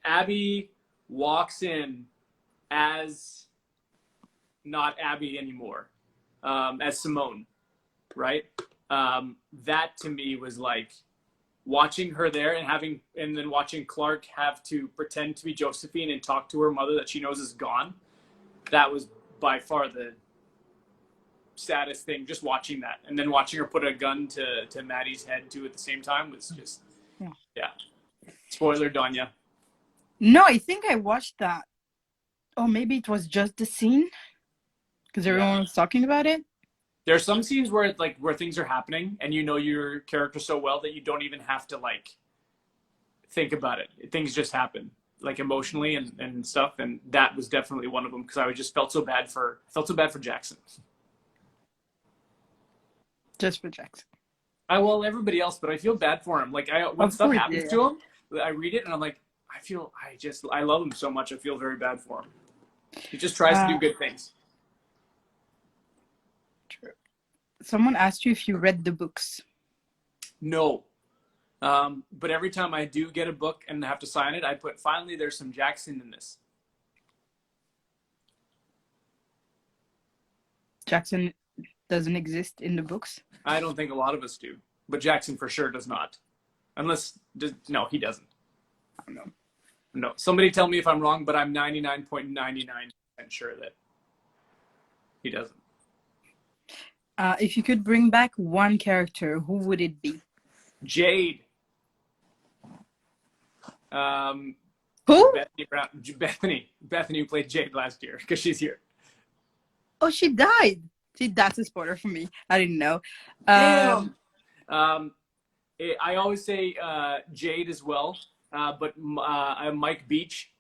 Speaker 2: Abby walks in as not Abby anymore, as Simone, right? That to me was like watching her there and then watching Clark have to pretend to be Josephine and talk to her mother that she knows is gone. That was by far the saddest thing, just watching that, and then watching her put a gun to Maddie's head too at the same time was just yeah. Spoiler, Danya.
Speaker 1: No, I think I watched that. Oh, maybe it was just the scene because everyone was talking about it.
Speaker 2: There are some scenes where where things are happening and you know your character so well that you don't even have to like think about it. Things just happen like emotionally and stuff, and that was definitely one of them because I just felt so bad for Jackson.
Speaker 1: Just for Jackson.
Speaker 2: Well, everybody else, but I feel bad for him. Like when stuff happens to him, I read it and I'm like, I love him so much. I feel very bad for him. He just tries to do good things.
Speaker 1: True. Someone asked you if you read the books.
Speaker 2: No. But every time I do get a book and have to sign it, I put, finally, there's some Jackson in this.
Speaker 1: Jackson doesn't exist in the books?
Speaker 2: I don't think a lot of us do. But Jackson for sure does not. No, he doesn't.
Speaker 1: I don't know.
Speaker 2: No. Somebody tell me if I'm wrong, but I'm 99.99% sure that he doesn't.
Speaker 1: If you could bring back one character, who would it be?
Speaker 2: Jade.
Speaker 1: Who?
Speaker 2: Bethany, who played Jade last year, because she's here.
Speaker 1: Oh, she died. See, that's a spoiler for me. I didn't know.
Speaker 2: I always say Jade as well, but Mike Beach,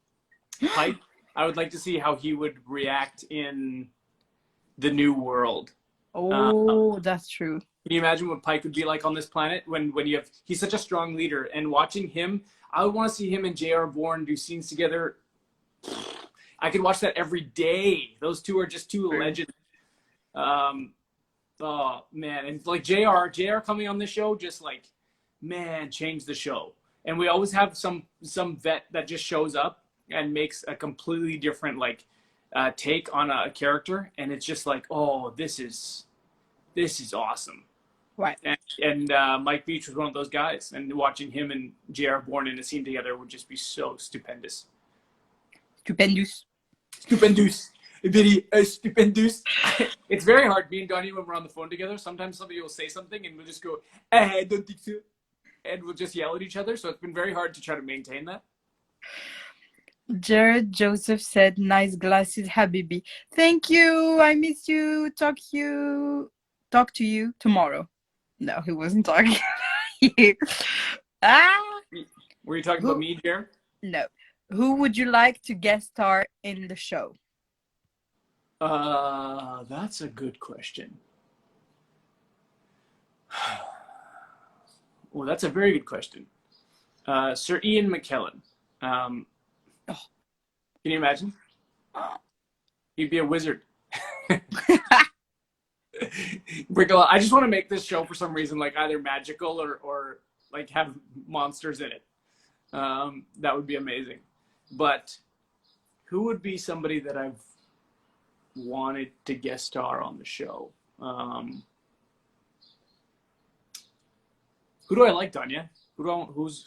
Speaker 2: Pike, I would like to see how he would react in the new world.
Speaker 1: Oh, that's true.
Speaker 2: Can you imagine what Pike would be like on this planet when he's such a strong leader, and watching him, I would want to see him and J.R. Bourne do scenes together. I could watch that every day. Those two are just two legends. Oh man, and like JR coming on the show, just like, man, changed the show. And we always have some vet that just shows up and makes a completely different take on a character, and it's just like, oh, this is awesome.
Speaker 1: Right.
Speaker 2: And Mike Beach was one of those guys, and watching him and J.R. Bourne in a scene together would just be so stupendous.
Speaker 1: Stupendous.
Speaker 2: Very stupendous. It's very hard, me and Donnie, when we're on the phone together. Sometimes somebody will say something and we'll just go, I don't think so. And we'll just yell at each other. So it's been very hard to try to maintain that.
Speaker 1: Jared Joseph said, nice glasses, Habibi. Thank you. I miss you. Talk to you tomorrow. No, he wasn't talking to you.
Speaker 2: Were you talking about me, Jared?
Speaker 1: No. Who would you like to guest star in the show?
Speaker 2: That's a good question. Well, that's a very good question. Sir Ian McKellen. Can you imagine? He'd be a wizard. I just want to make this show for some reason like either magical or like have monsters in it. That would be amazing. But who would be somebody that wanted to guest star on the show. Who do I like, Danya? Who's?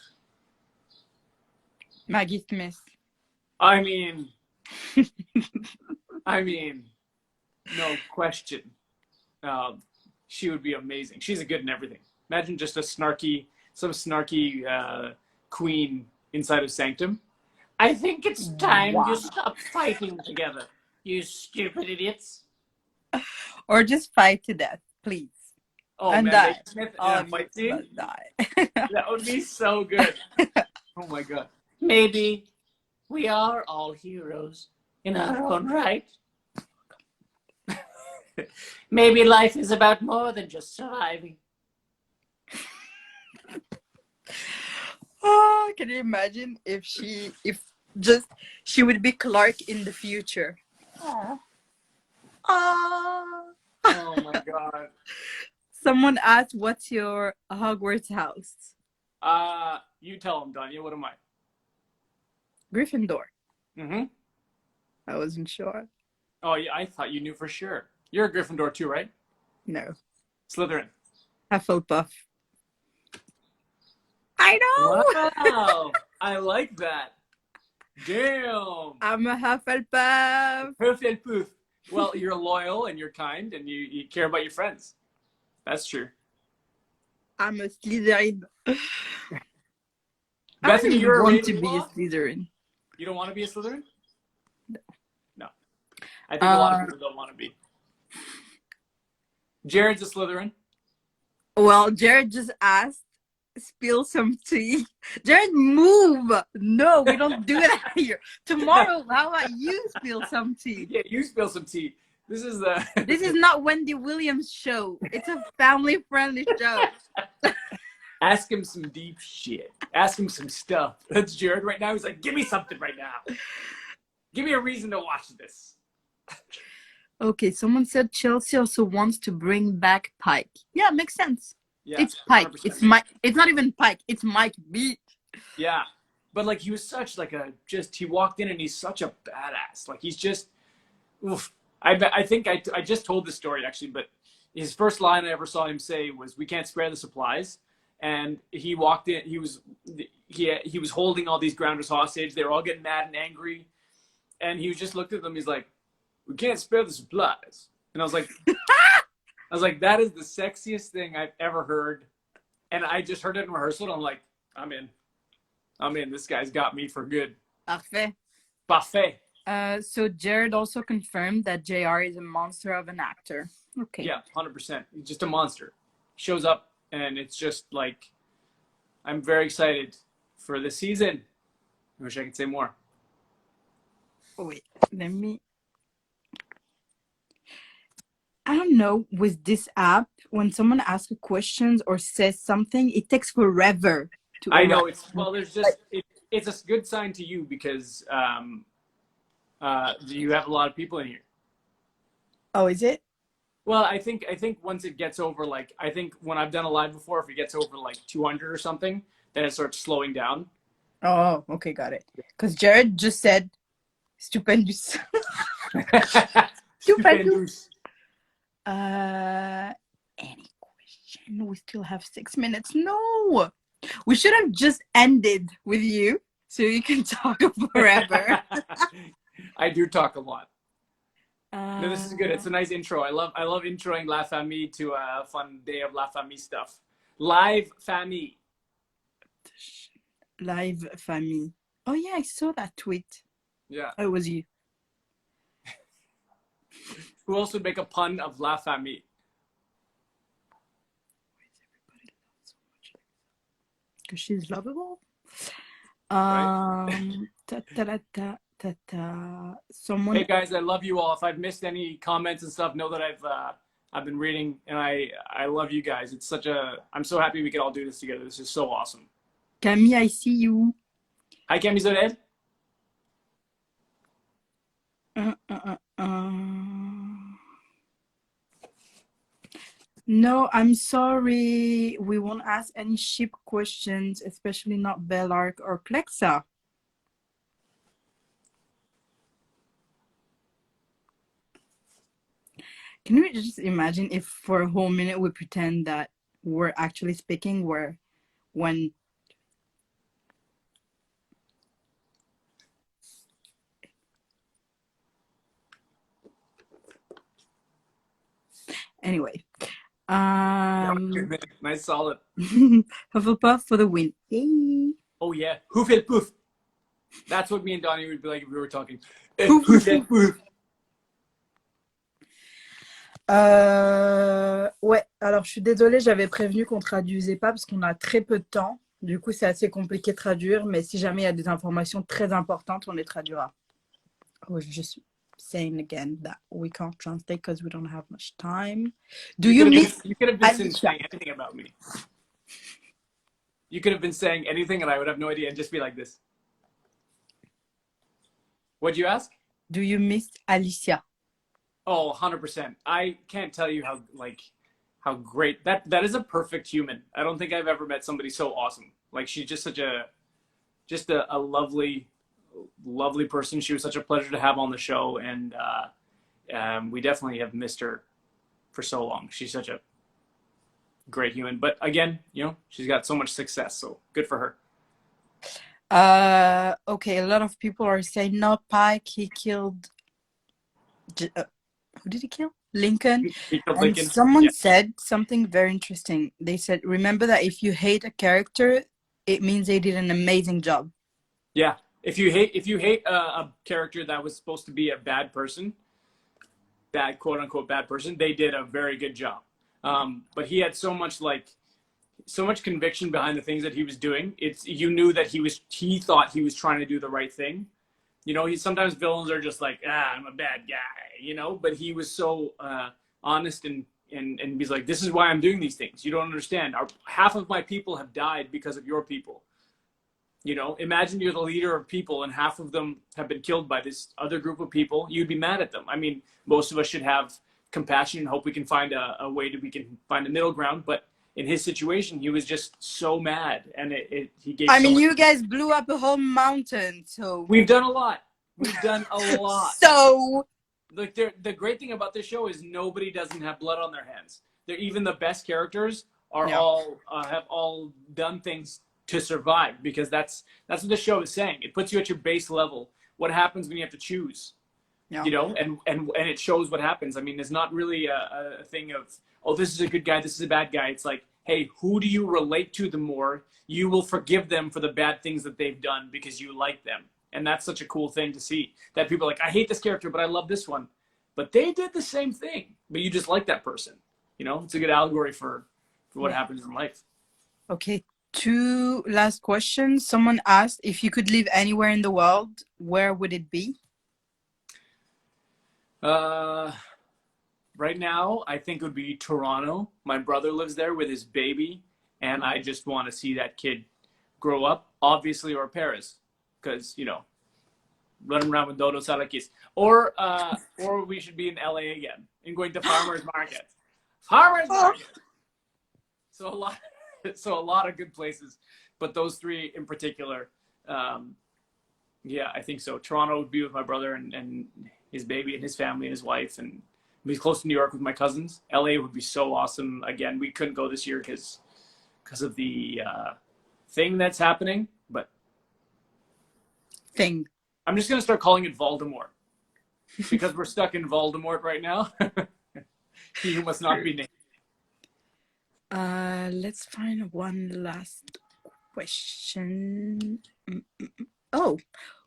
Speaker 1: Maggie Smith.
Speaker 2: I mean, I mean, no question. She would be amazing. She's a good in everything. Imagine just some snarky queen inside of Sanctum. I think it's time
Speaker 1: Wow.
Speaker 2: you stop fighting together, you stupid idiots.
Speaker 1: Or just fight to death, please.
Speaker 2: Oh
Speaker 1: and
Speaker 2: man,
Speaker 1: die.
Speaker 2: Maggie Smith in
Speaker 1: All
Speaker 2: a
Speaker 1: of you
Speaker 2: fight scene?
Speaker 1: must die.
Speaker 2: That would be so good. Oh my god. Maybe we are all heroes in our own right. Maybe life is about more than just surviving.
Speaker 1: Oh, can you imagine if she would be Clark in the future? Aww. Aww.
Speaker 2: Oh my god.
Speaker 1: Someone asked, "What's your Hogwarts house?"
Speaker 2: You tell him, Danya. What am I?
Speaker 1: Gryffindor.
Speaker 2: Mm-hmm.
Speaker 1: I wasn't sure.
Speaker 2: Oh yeah, I thought you knew for sure. You're a Gryffindor too, right?
Speaker 1: No.
Speaker 2: Slytherin.
Speaker 1: Hufflepuff. I know.
Speaker 2: Wow. I like that. Damn.
Speaker 1: I'm a Hufflepuff.
Speaker 2: Hufflepuff. Well, you're loyal and you're kind and you care about your friends. That's true.
Speaker 1: I'm a Slytherin. I
Speaker 2: Bethany,
Speaker 1: don't
Speaker 2: you're a
Speaker 1: want to be a
Speaker 2: Ravenclaw?
Speaker 1: Slytherin.
Speaker 2: You don't want to be a Slytherin? No. I think a lot of people don't want to be. Jared's a Slytherin.
Speaker 1: Well, Jared just asked, spill some tea. Jared, move. No, we don't do that here. Tomorrow, how about you spill some tea?
Speaker 2: Yeah, you spill some tea. This is
Speaker 1: not Wendy Williams' show. It's a family-friendly show.
Speaker 2: Ask him some deep shit. Ask him some stuff. That's Jared right now. He's like, give me something right now. Give me a reason to watch this.
Speaker 1: Okay, someone said Chelsea also wants to bring back Pike. Yeah, makes sense.
Speaker 2: Yeah,
Speaker 1: it's Pike.
Speaker 2: 100%.
Speaker 1: It's Mike. It's not even Pike. It's Mike B.
Speaker 2: Yeah, but like he was such like he walked in and he's such a badass. Like he's just, oof. I think I just told this story actually, but his first line I ever saw him say was, "We can't spare the supplies." And he walked in. He was holding all these grounders hostage. They were all getting mad and angry, and he just looked at them. He's like, "We can't spare the supplies." And I was like, that is the sexiest thing I've ever heard. And I just heard it in rehearsal. And I'm like, I'm in. This guy's got me for good.
Speaker 1: Parfait.
Speaker 2: Buffet.
Speaker 1: So Jared also confirmed that JR is a monster of an actor. Okay.
Speaker 2: Yeah, 100%. He's just a monster. He shows up, and it's just like, I'm very excited for this season. I wish I could say more.
Speaker 1: Wait, let me. I don't know, with this app, when someone asks questions or says something, it takes forever to
Speaker 2: I know
Speaker 1: arrive.
Speaker 2: there's just it's a good sign to you because you have a lot of people in here.
Speaker 1: Oh, is it?
Speaker 2: Well, I think once it gets over, like, I think when I've done a live before, if it gets over like 200 or something, then it starts slowing down.
Speaker 1: Oh, okay, got it. Because Jared just said, stupendous.
Speaker 2: Stupendous.
Speaker 1: Any question? We still have 6 minutes. No, we should have just ended with you so you can talk forever.
Speaker 2: I do talk a lot. No, this is good. It's a nice intro. I love introing La Famille to a fun day of La Famille stuff. Live Famille.
Speaker 1: Live Famille. Oh yeah, I saw that tweet.
Speaker 2: Yeah.
Speaker 1: Oh, it was you.
Speaker 2: Who else would make a pun of La Famille?
Speaker 1: Because she's lovable.
Speaker 2: Right?
Speaker 1: Someone.
Speaker 2: Hey guys, I love you all. If I've missed any comments and stuff, know that I've been reading, and I love you guys. It's I'm so happy we can all do this together. This is so awesome.
Speaker 1: Camille, I see you.
Speaker 2: Hi, Camille Zored.
Speaker 1: No, I'm sorry. We won't ask any ship questions, especially not Bellark or Clexa. Can we just imagine if for a whole minute we pretend that we're actually speaking, where when anyway.
Speaker 2: That was a good minute. Nice, solid.
Speaker 1: Hufflepuff for the win. Yay.
Speaker 2: Oh yeah, Hufflepuff. That's what me and Donnie would be like if we were talking.
Speaker 1: Hufflepuff.
Speaker 2: Hufflepuff.
Speaker 1: Ouais, alors je suis désolée, j'avais prévenu qu'on traduisait pas parce qu'on a très peu de temps. Du coup, c'est assez compliqué de traduire, mais si jamais il y a des informations très importantes, on les traduira. I was just saying again that we can't translate because we don't have much time. Do you miss
Speaker 2: You could have been
Speaker 1: Alicia?
Speaker 2: saying anything about me. You could have been saying anything and I would have no idea and just be like this. What'd you ask?
Speaker 1: Do you miss Alicia?
Speaker 2: Oh, 100%. I can't tell you how great that is a perfect human. I don't think I've ever met somebody so awesome. Like she's just such a lovely person. She was such a pleasure to have on the show, and we definitely have missed her for so long. She's such a great human. But again, she's got so much success, so good for her.
Speaker 1: Okay, a lot of people are saying no, Pike, he killed who did he kill? Lincoln. And
Speaker 2: Lincoln.
Speaker 1: someone said something very interesting. They said, remember that if you hate a character, it means they did an amazing job.
Speaker 2: Yeah. If you hate a character that was supposed to be a bad person, bad quote unquote bad person, they did a very good job. But he had so much conviction behind the things that he was doing. You knew that he thought he was trying to do the right thing. Sometimes villains are just like, I'm a bad guy, but he was so honest and he's like, this is why I'm doing these things. You don't understand. Half of my people have died because of your people. Imagine you're the leader of people and half of them have been killed by this other group of people. You'd be mad at them. I mean, most of us should have compassion and hope we can find a way we can find a middle ground. But in his situation, he was just so mad, and he gave.
Speaker 1: I mean, you guys blew up a whole mountain, so
Speaker 2: we've done a lot. We've done a lot.
Speaker 1: So,
Speaker 2: like, the great thing about this show is nobody doesn't have blood on their hands. Even the best characters are all have all done things to survive, because that's what the show is saying. It puts you at your base level. What happens when you have to choose? And it shows what happens. I mean, it's not really a thing of, oh, this is a good guy, this is a bad guy. It's like, hey, who do you relate to the more? You will forgive them for the bad things that they've done because you like them. And that's such a cool thing to see, that people are like, I hate this character, but I love this one. But they did the same thing, but you just like that person. It's a good allegory for what happens in life.
Speaker 1: Okay, 2 last questions. Someone asked, if you could live anywhere in the world, where would it be?
Speaker 2: Right now, I think it would be Toronto. My brother lives there with his baby, and I just want to see that kid grow up, obviously, or Paris, because, running around with Dodo Sarakis. Or we should be in LA again and going to farmers market. Farmers market! So a lot of good places, but those 3 in particular, I think so. Toronto would be with my brother and his baby and his family and his wife, and be close to New York with my cousins. LA would be so awesome. Again, we couldn't go this year because of the thing that's happening, but
Speaker 1: Thing.
Speaker 2: I'm just going to start calling it Voldemort, because we're stuck in Voldemort right now. He who must not be named.
Speaker 1: Let's find one last question. Oh,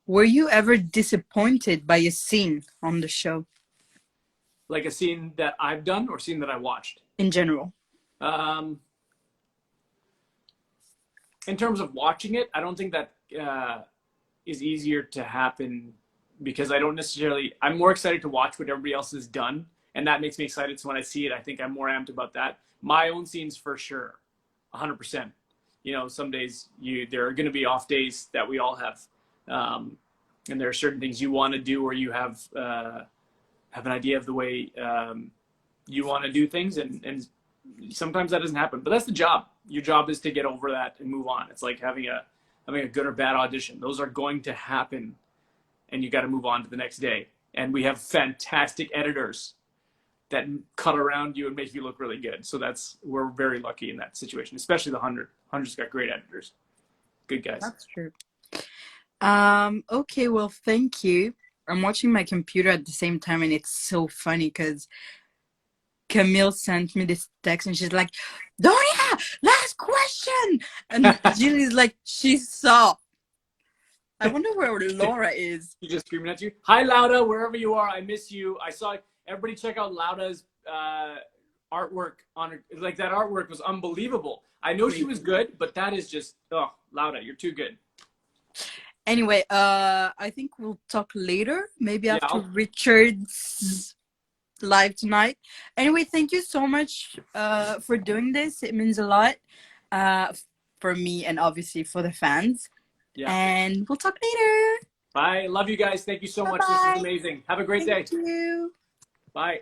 Speaker 1: were you ever disappointed by a scene on the show?
Speaker 2: Like a scene that I've done or scene that I watched?
Speaker 1: In general.
Speaker 2: In terms of watching it, I don't think that is easier to happen, because I'm more excited to watch what everybody else has done, and that makes me excited. So when I see it, I think I'm more amped about that. My own scenes, for sure, 100%. Some days there are going to be off days that we all have, and there are certain things you want to do, or you have an idea of the way you want to do things, and sometimes that doesn't happen. But that's the job. Your job is to get over that and move on. It's like having a good or bad audition. Those are going to happen, and you got to move on to the next day. And we have fantastic editors that cut around you and make you look really good. So we're very lucky in that situation, especially the 100. 100's got great editors, good guys.
Speaker 1: That's true. Okay, well, thank you. I'm watching my computer at the same time, and it's so funny because Camille sent me this text, and she's like, "Doria, last question," and Julie's like, "She saw." I wonder where Laura is.
Speaker 2: She's just screaming at you. Hi, Lauda, wherever you are. I miss you. I saw everybody check out Lauda's artwork on her. Like that artwork was unbelievable. I know she was good, but that is just Lauda, you're too good.
Speaker 1: Anyway, I think we'll talk later, maybe after Richard's live tonight. Anyway, thank you so much for doing this. It means a lot for me and obviously for the fans. Yeah. And we'll talk later.
Speaker 2: Bye. Love you guys. Thank you so much. This is amazing. Have a great day.
Speaker 1: Thank you.
Speaker 2: Bye.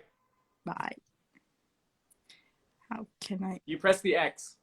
Speaker 1: Bye. How can I?
Speaker 2: You press the X.